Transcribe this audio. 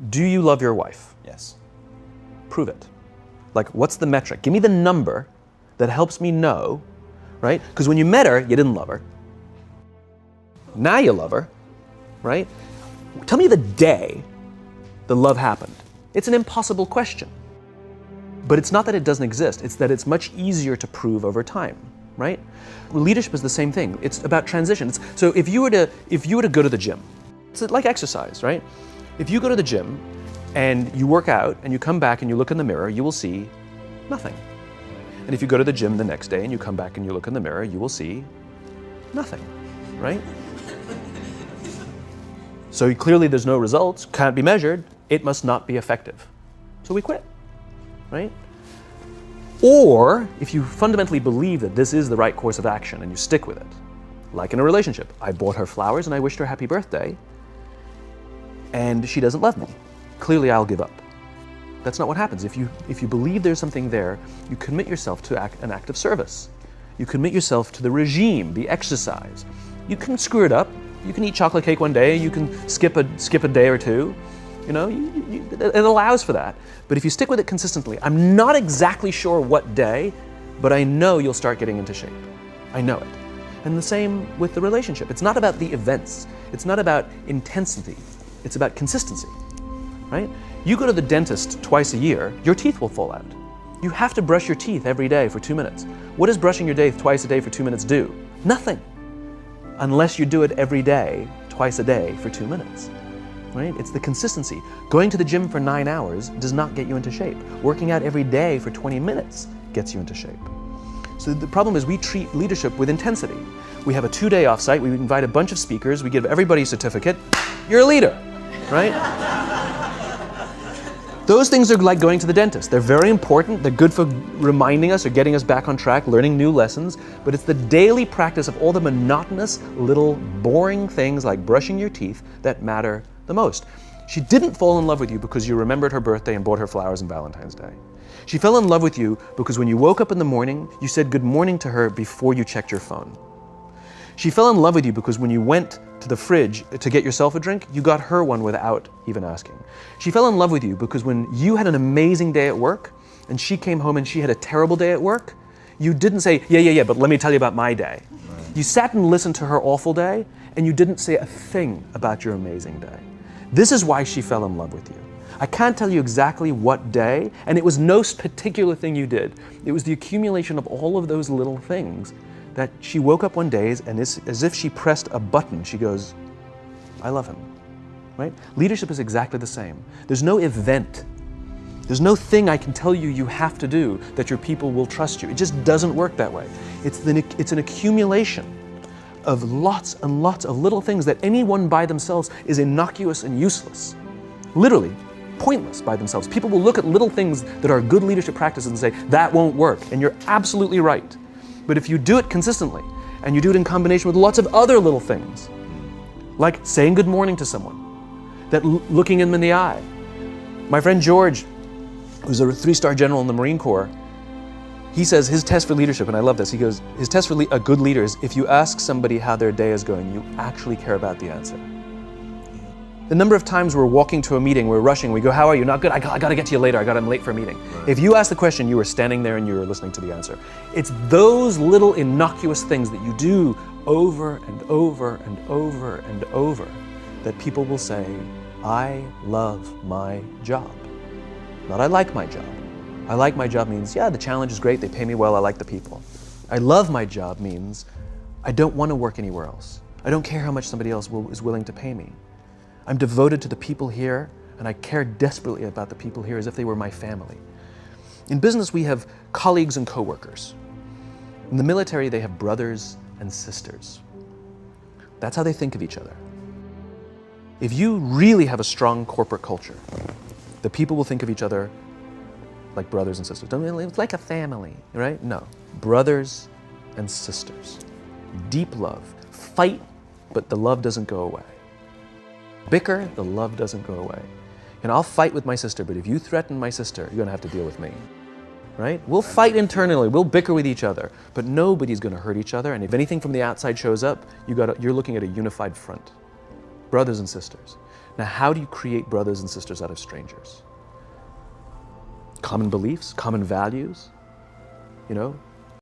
Do you love your wife? Yes. Prove it. Like, what's the metric? Give me the number that helps me know, right? Because when you met her, you didn't love her. Now you love her, right? Tell me the day the love happened. It's an impossible question. But it's not that it doesn't exist, it's that it's much easier to prove over time, right? Leadership is the same thing. It's about transition. So if you were to go to the gym, it's like exercise, right? If you go to the gym and you work out and you come back and you look in the mirror, you will see nothing. And if you go to the gym the next day and you come back and you look in the mirror, you will see nothing, right? So clearly there's no results, can't be measured, it must not be effective. So we quit, right? Or if you fundamentally believe that this is the right course of action and you stick with it, like in a relationship, I bought her flowers and I wished her happy birthday, and she doesn't love me. Clearly I'll give up. That's not what happens. If you believe there's something there, you commit yourself to an act of service. You commit yourself to the regime, the exercise. You can screw it up. You can eat chocolate cake one day. You can skip a day or two. You know, it allows for that. But if you stick with it consistently, I'm not exactly sure what day, but I know you'll start getting into shape. I know it. And the same with the relationship. It's not about the events. It's not about intensity. It's about consistency, right? You go to the dentist twice a year, your teeth will fall out. You have to brush your teeth every day for 2 minutes. What does brushing your teeth twice a day for 2 minutes do? Nothing. Unless you do it every day, twice a day for 2 minutes, right? It's the consistency. Going to the gym for 9 hours does not get you into shape. Working out every day for 20 minutes gets you into shape. So the problem is we treat leadership with intensity. We have a 2-day offsite, we invite a bunch of speakers, we give everybody a certificate, you're a leader, right? Those things are like going to the dentist. They're very important, they're good for reminding us or getting us back on track, learning new lessons, but it's the daily practice of all the monotonous, little, boring things like brushing your teeth that matter the most. She didn't fall in love with you because you remembered her birthday and bought her flowers on Valentine's Day. She fell in love with you because when you woke up in the morning, you said good morning to her before you checked your phone. She fell in love with you because when you went to the fridge to get yourself a drink, you got her one without even asking. She fell in love with you because when you had an amazing day at work and she came home and she had a terrible day at work, you didn't say, yeah, but let me tell you about my day. You sat and listened to her awful day and you didn't say a thing about your amazing day. This is why she fell in love with you. I can't tell you exactly what day, and it was no particular thing you did. It was the accumulation of all of those little things that she woke up one day and as if she pressed a button, she goes, I love him, right? Leadership is exactly the same. There's no event. There's no thing I can tell you you have to do that your people will trust you. It just doesn't work that way. It's an accumulation of lots and lots of little things that anyone by themselves is innocuous and useless. Literally, pointless by themselves. People will look at little things that are good leadership practices and say, that won't work, and you're absolutely right. But if you do it consistently, and you do it in combination with lots of other little things, like saying good morning to someone, that looking them in the eye. My friend George, who's a 3-star general in the Marine Corps, he says his test for leadership, and I love this, he goes, his test for a good leader is if you ask somebody how their day is going, you actually care about the answer. The number of times we're walking to a meeting, we're rushing, we go, how are you? Not good, I gotta get to you later, I'm late for a meeting. Right. If you ask the question, you were standing there and you were listening to the answer. It's those little innocuous things that you do over and over and over and over that people will say, I love my job. Not I like my job. I like my job means, yeah, the challenge is great, they pay me well, I like the people. I love my job means, I don't want to work anywhere else. I don't care how much somebody else is willing to pay me. I'm devoted to the people here, and I care desperately about the people here as if they were my family. In business, we have colleagues and coworkers. In the military, they have brothers and sisters. That's how they think of each other. If you really have a strong corporate culture, the people will think of each other like brothers and sisters. It's like a family, right? No, brothers and sisters. Deep love. Fight, but the love doesn't go away. Bicker, the love doesn't go away. And I'll fight with my sister, but if you threaten my sister, you're gonna have to deal with me, right? We'll fight internally, we'll bicker with each other, but nobody's gonna hurt each other, and if anything from the outside shows up, you're looking at a unified front. brothers and sisters. Now, how do you create brothers and sisters out of strangers? Common beliefs, common values, you know,